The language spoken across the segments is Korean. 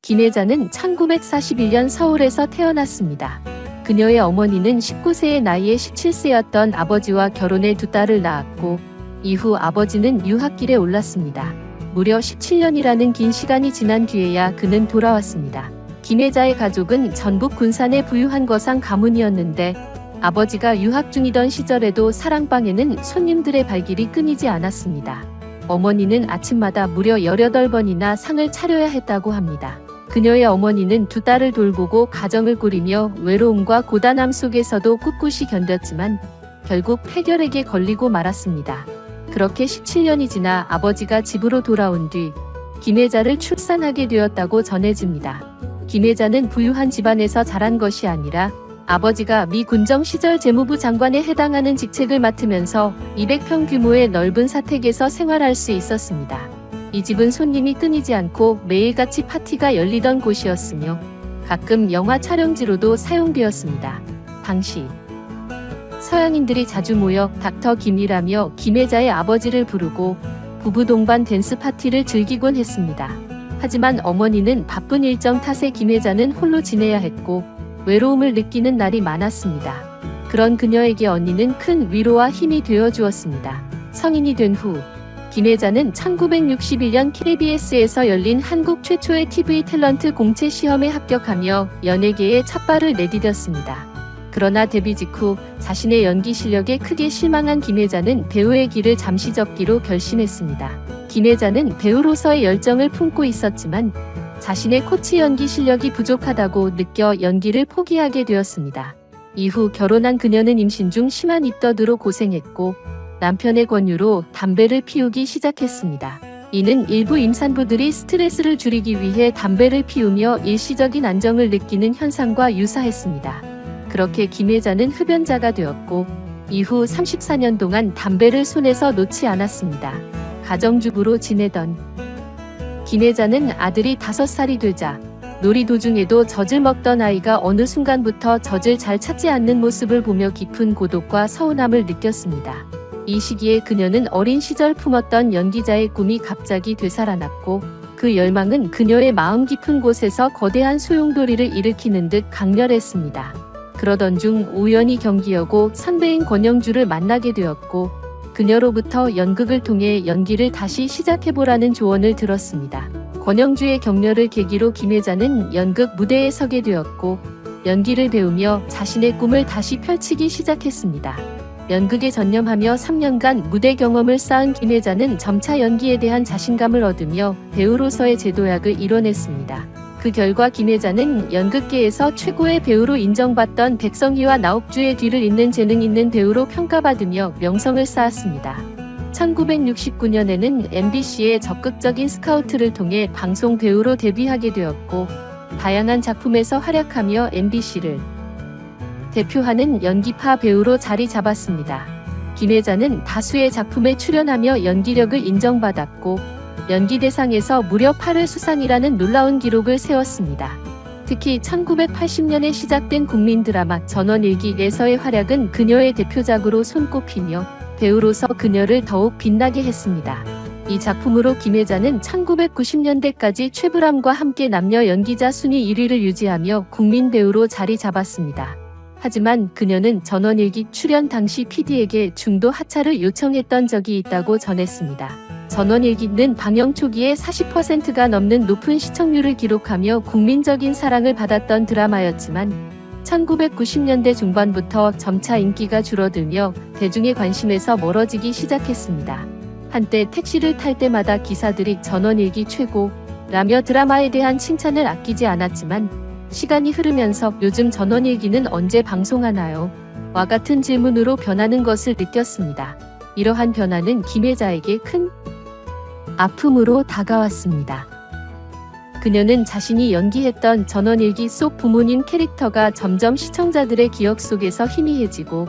김혜자는 1941년 서울에서 태어났습니다. 그녀의 어머니는 19세의 나이에 17세였던 아버지와 결혼해 두 딸을 낳았고 이후 아버지는 유학길에 올랐습니다. 무려 17년이라는 긴 시간이 지난 뒤에야 그는 돌아왔습니다. 김혜자의 가족은 전북 군산의 부유한 거상 가문이었는데 아버지가 유학 중이던 시절에도 사랑방에는 손님들의 발길이 끊이지 않았습니다. 어머니는 아침마다 무려 18번이나 상을 차려야 했다고 합니다. 그녀의 어머니는 두 딸을 돌보고 가정을 꾸리며 외로움과 고단함 속에서도 꿋꿋이 견뎠지만 결국 폐결핵에 걸리고 말았습니다. 그렇게 17년이 지나 아버지가 집으로 돌아온 뒤 김혜자를 출산하게 되었다고 전해집니다. 김혜자는 부유한 집안에서 자란 것이 아니라 아버지가 미 군정 시절 재무부 장관에 해당하는 직책을 맡으면서 200평 규모의 넓은 사택에서 생활할 수 있었습니다. 이 집은 손님이 끊이지 않고 매일같이 파티가 열리던 곳이었으며 가끔 영화 촬영지로도 사용되었습니다. 당시 서양인들이 자주 모여 닥터 김이라며 김혜자의 아버지를 부르고 부부 동반 댄스 파티를 즐기곤 했습니다. 하지만 어머니는 바쁜 일정 탓에 김혜자는 홀로 지내야 했고 외로움을 느끼는 날이 많았습니다. 그런 그녀에게 언니는 큰 위로와 힘이 되어 주었습니다. 성인이 된 후 김혜자는 1961년 KBS에서 열린 한국 최초의 TV 탤런트 공채 시험에 합격하며 연예계에 첫발을 내디뎠습니다. 그러나 데뷔 직후 자신의 연기 실력에 크게 실망한 김혜자는 배우의 길을 잠시 접기로 결심했습니다. 김혜자는 배우로서의 열정을 품고 있었지만 자신의 코치 연기 실력이 부족하다고 느껴 연기를 포기하게 되었습니다. 이후 결혼한 그녀는 임신 중 심한 입덧으로 고생했고 남편의 권유로 담배를 피우기 시작했습니다. 이는 일부 임산부들이 스트레스를 줄이기 위해 담배를 피우며 일시적인 안정을 느끼는 현상과 유사했습니다. 그렇게 김혜자는 흡연자가 되었고 이후 34년 동안 담배를 손에서 놓지 않았습니다. 가정주부로 지내던 김혜자는 아들이 5살이 되자 놀이 도중에도 젖을 먹던 아이가 어느 순간부터 젖을 잘 찾지 않는 모습을 보며 깊은 고독과 서운함을 느꼈습니다. 이 시기에 그녀는 어린 시절 품었던 연기자의 꿈이 갑자기 되살아났고 그 열망은 그녀의 마음 깊은 곳에서 거대한 소용돌이를 일으키는 듯 강렬했습니다. 그러던 중 우연히 경기여고 선배인 권영주를 만나게 되었고 그녀로부터 연극을 통해 연기를 다시 시작해보라는 조언을 들었습니다. 권영주의 격려를 계기로 김혜자는 연극 무대에 서게 되었고 연기를 배우며 자신의 꿈을 다시 펼치기 시작했습니다. 연극에 전념하며 3년간 무대 경험을 쌓은 김혜자는 점차 연기에 대한 자신감을 얻으며 배우로서의 재도약을 이뤄냈습니다. 그 결과 김혜자는 연극계에서 최고의 배우로 인정받던 백성희와 나옥주의 뒤를 잇는 재능 있는 배우로 평가받으며 명성을 쌓았습니다. 1969년에는 MBC의 적극적인 스카우트를 통해 방송 배우로 데뷔하게 되었고 다양한 작품에서 활약하며 MBC를 대표하는 연기파 배우로 자리 잡았습니다. 김혜자는 다수의 작품에 출연하며 연기력을 인정받았고 연기대상에서 무려 8회 수상이라는 놀라운 기록을 세웠습니다. 특히 1980년에 시작된 국민 드라마 전원일기에서의 활약은 그녀의 대표작으로 손꼽히며 배우로서 그녀를 더욱 빛나게 했습니다. 이 작품으로 김혜자는 1990년대까지 최불암과 함께 남녀 연기자 순위 1위를 유지하며 국민 배우로 자리 잡았습니다. 하지만 그녀는 전원일기 출연 당시 PD에게 중도 하차를 요청했던 적이 있다고 전했습니다. 전원일기는 방영 초기에 40%가 넘는 높은 시청률을 기록하며 국민적인 사랑을 받았던 드라마였지만 1990년대 중반부터 점차 인기가 줄어들며 대중의 관심에서 멀어지기 시작했습니다. 한때 택시를 탈 때마다 기사들이 전원일기 최고라며 드라마에 대한 칭찬을 아끼지 않았지만 시간이 흐르면서 요즘 전원일기는 언제 방송하나요? 와 같은 질문으로 변하는 것을 느꼈습니다. 이러한 변화는 김혜자에게 큰 아픔으로 다가왔습니다. 그녀는 자신이 연기했던 전원일기 속 부모님 캐릭터가 점점 시청자들의 기억 속에서 희미해지고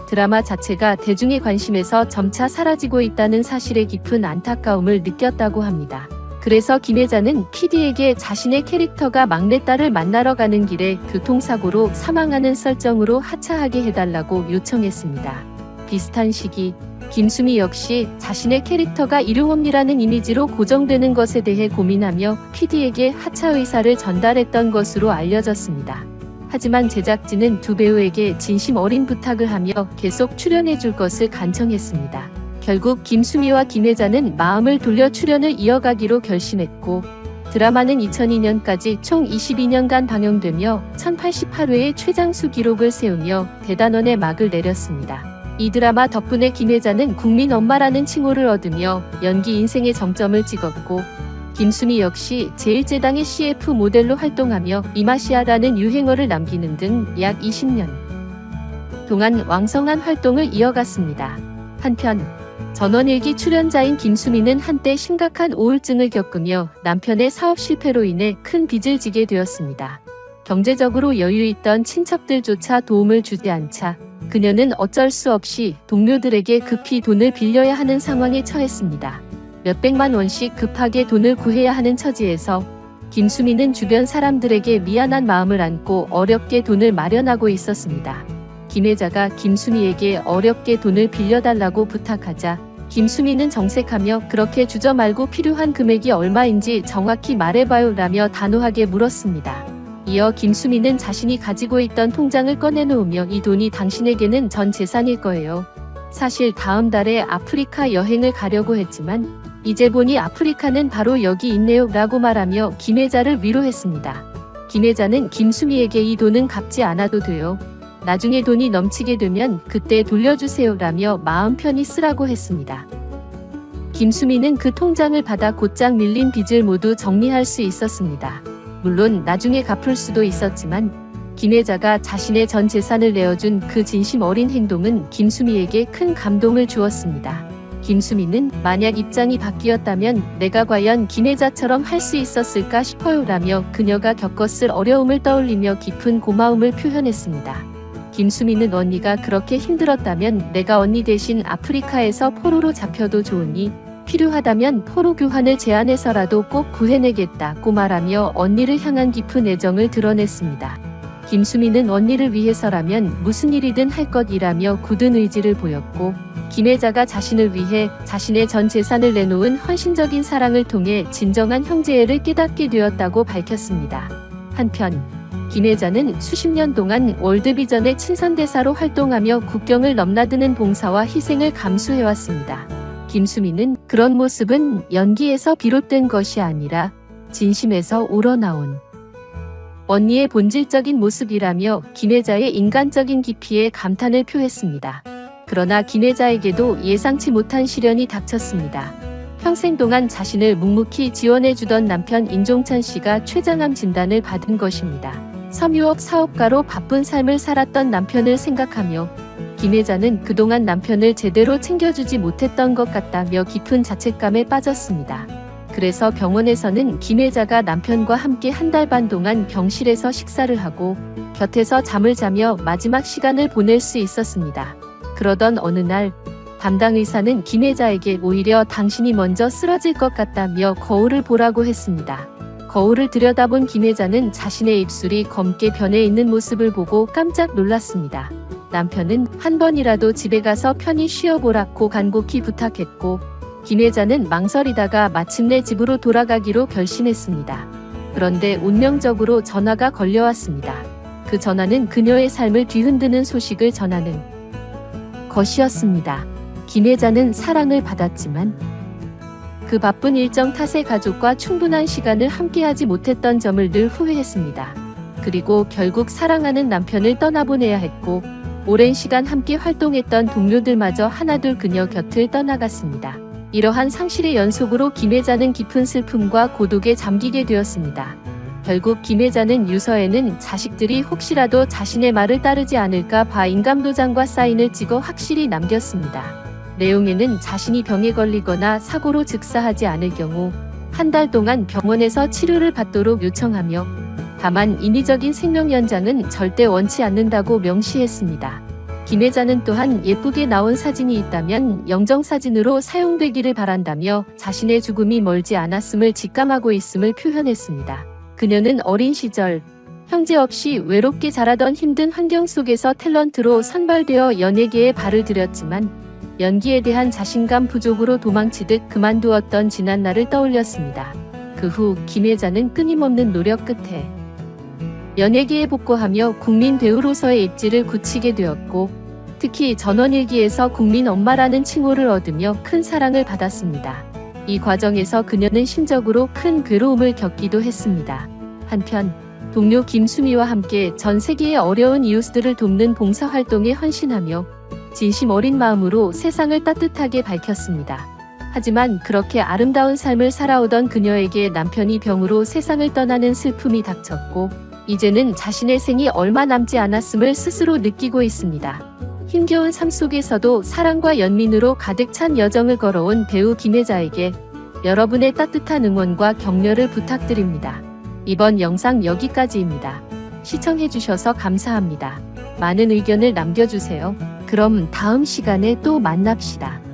드라마 자체가 대중의 관심에서 점차 사라지고 있다는 사실에 깊은 안타까움을 느꼈다고 합니다. 그래서 김혜자는 PD에게 자신의 캐릭터가 막내딸을 만나러 가는 길에 교통사고로 사망하는 설정으로 하차하게 해달라고 요청했습니다. 비슷한 시기 김수미 역시 자신의 캐릭터가 일용업이라는 이미지로 고정되는 것에 대해 고민하며 PD에게 하차 의사를 전달했던 것으로 알려졌습니다. 하지만 제작진은 두 배우에게 진심 어린 부탁을 하며 계속 출연해줄 것을 간청했습니다. 결국 김수미와 김혜자는 마음을 돌려 출연을 이어가기로 결심했고 드라마는 2002년까지 총 22년간 방영되며 1088회의 최장수 기록을 세우며 대단원의 막을 내렸습니다. 이 드라마 덕분에 김혜자는 국민 엄마라는 칭호를 얻으며 연기 인생의 정점을 찍었고 김수미 역시 제1제당의 CF 모델로 활동하며 이마시아라는 유행어를 남기는 등 약 20년 동안 왕성한 활동을 이어갔습니다. 한편 전원일기 출연자인 김수미는 한때 심각한 우울증을 겪으며 남편의 사업 실패로 인해 큰 빚을 지게 되었습니다. 경제적으로 여유있던 친척들조차 도움을 주지 않자 그녀는 어쩔 수 없이 동료들에게 급히 돈을 빌려야 하는 상황에 처했습니다. 몇백만 원씩 급하게 돈을 구해야 하는 처지에서 김수미는 주변 사람들에게 미안한 마음을 안고 어렵게 돈을 마련하고 있었습니다. 김혜자가 김수미에게 어렵게 돈을 빌려달라고 부탁하자 김수미는 정색하며 그렇게 주저 말고 필요한 금액이 얼마인지 정확히 말해봐요 라며 단호하게 물었습니다. 이어 김수미는 자신이 가지고 있던 통장을 꺼내놓으며 이 돈이 당신에게는 전 재산일 거예요. 사실 다음 달에 아프리카 여행을 가려고 했지만 이제 보니 아프리카는 바로 여기 있네요 라고 말하며 김혜자를 위로했습니다. 김혜자는 김수미에게 이 돈은 갚지 않아도 돼요. 나중에 돈이 넘치게 되면 그때 돌려주세요 라며 마음 편히 쓰라고 했습니다. 김수미는 그 통장을 받아 곧장 밀린 빚을 모두 정리할 수 있었습니다. 물론 나중에 갚을 수도 있었지만 김혜자가 자신의 전 재산을 내어준 그 진심 어린 행동은 김수미에게 큰 감동을 주었습니다. 김수미는 만약 입장이 바뀌었다면 내가 과연 김혜자처럼 할 수 있었을까 싶어요 라며 그녀가 겪었을 어려움을 떠올리며 깊은 고마움을 표현했습니다. 김수미는 언니가 그렇게 힘들었다면 내가 언니 대신 아프리카에서 포로로 잡혀도 좋으니 필요하다면 포로 교환을 제안해서라도 꼭 구해내겠다고 말하며 언니를 향한 깊은 애정을 드러냈습니다. 김수미는 언니를 위해서라면 무슨 일이든 할 것이라며 굳은 의지를 보였고 김혜자가 자신을 위해 자신의 전 재산을 내놓은 헌신적인 사랑을 통해 진정한 형제애를 깨닫게 되었다고 밝혔습니다. 한편 김혜자는 수십 년 동안 월드비전의 친선대사로 활동하며 국경을 넘나드는 봉사와 희생을 감수해왔습니다. 김수미는 그런 모습은 연기에서 비롯된 것이 아니라 진심에서 우러나온 언니의 본질적인 모습이라며 김혜자의 인간적인 깊이에 감탄을 표했습니다. 그러나 김혜자에게도 예상치 못한 시련이 닥쳤습니다. 평생 동안 자신을 묵묵히 지원해주던 남편 인종찬 씨가 췌장암 진단을 받은 것입니다. 섬유업 사업가로 바쁜 삶을 살았던 남편을 생각하며 김혜자는 그동안 남편을 제대로 챙겨주지 못했던 것 같다며 깊은 자책감에 빠졌습니다. 그래서 병원에서는 김혜자가 남편과 함께 한 달 반 동안 병실에서 식사를 하고 곁에서 잠을 자며 마지막 시간을 보낼 수 있었습니다. 그러던 어느 날 담당 의사는 김혜자에게 오히려 당신이 먼저 쓰러질 것 같다며 거울을 보라고 했습니다. 거울을 들여다본 김혜자는 자신의 입술이 검게 변해 있는 모습을 보고 깜짝 놀랐습니다. 남편은 한 번이라도 집에 가서 편히 쉬어보라고 간곡히 부탁했고 김혜자는 망설이다가 마침내 집으로 돌아가기로 결심했습니다. 그런데 운명적으로 전화가 걸려왔습니다. 그 전화는 그녀의 삶을 뒤흔드는 소식을 전하는 것이었습니다. 김혜자는 사랑을 받았지만 그 바쁜 일정 탓에 가족과 충분한 시간을 함께하지 못했던 점을 늘 후회했습니다. 그리고 결국 사랑하는 남편을 떠나보내야 했고 오랜 시간 함께 활동했던 동료들마저 하나둘 그녀 곁을 떠나갔습니다. 이러한 상실의 연속으로 김혜자는 깊은 슬픔과 고독에 잠기게 되었습니다. 결국 김혜자는 유서에는 자식들이 혹시라도 자신의 말을 따르지 않을까 봐 인감도장과 사인을 찍어 확실히 남겼습니다. 내용에는 자신이 병에 걸리거나 사고로 즉사하지 않을 경우 한 달 동안 병원에서 치료를 받도록 요청하며 다만 인위적인 생명 연장은 절대 원치 않는다고 명시했습니다. 김혜자는 또한 예쁘게 나온 사진이 있다면 영정사진으로 사용되기를 바란다며 자신의 죽음이 멀지 않았음을 직감하고 있음을 표현했습니다. 그녀는 어린 시절 형제 없이 외롭게 자라던 힘든 환경 속에서 탤런트로 선발되어 연예계에 발을 들였지만 연기에 대한 자신감 부족으로 도망치듯 그만두었던 지난날을 떠올렸습니다. 그 후 김혜자는 끊임없는 노력 끝에 연예계에 복구하며 국민 배우로서의 입지를 굳히게 되었고, 특히 전원일기에서 국민 엄마라는 칭호를 얻으며 큰 사랑을 받았습니다. 이 과정에서 그녀는 심적으로 큰 괴로움을 겪기도 했습니다. 한편 동료 김수미와 함께 전 세계의 어려운 이웃들을 돕는 봉사활동에 헌신하며 진심 어린 마음으로 세상을 따뜻하게 밝혔습니다. 하지만 그렇게 아름다운 삶을 살아오던 그녀에게 남편이 병으로 세상을 떠나는 슬픔이 닥쳤고, 이제는 자신의 생이 얼마 남지 않았음을 스스로 느끼고 있습니다. 힘겨운 삶 속에서도 사랑과 연민으로 가득 찬 여정을 걸어온 배우 김혜자에게 여러분의 따뜻한 응원과 격려를 부탁드립니다. 이번 영상 여기까지입니다. 시청해주셔서 감사합니다. 많은 의견을 남겨주세요. 그럼 다음 시간에 또 만납시다.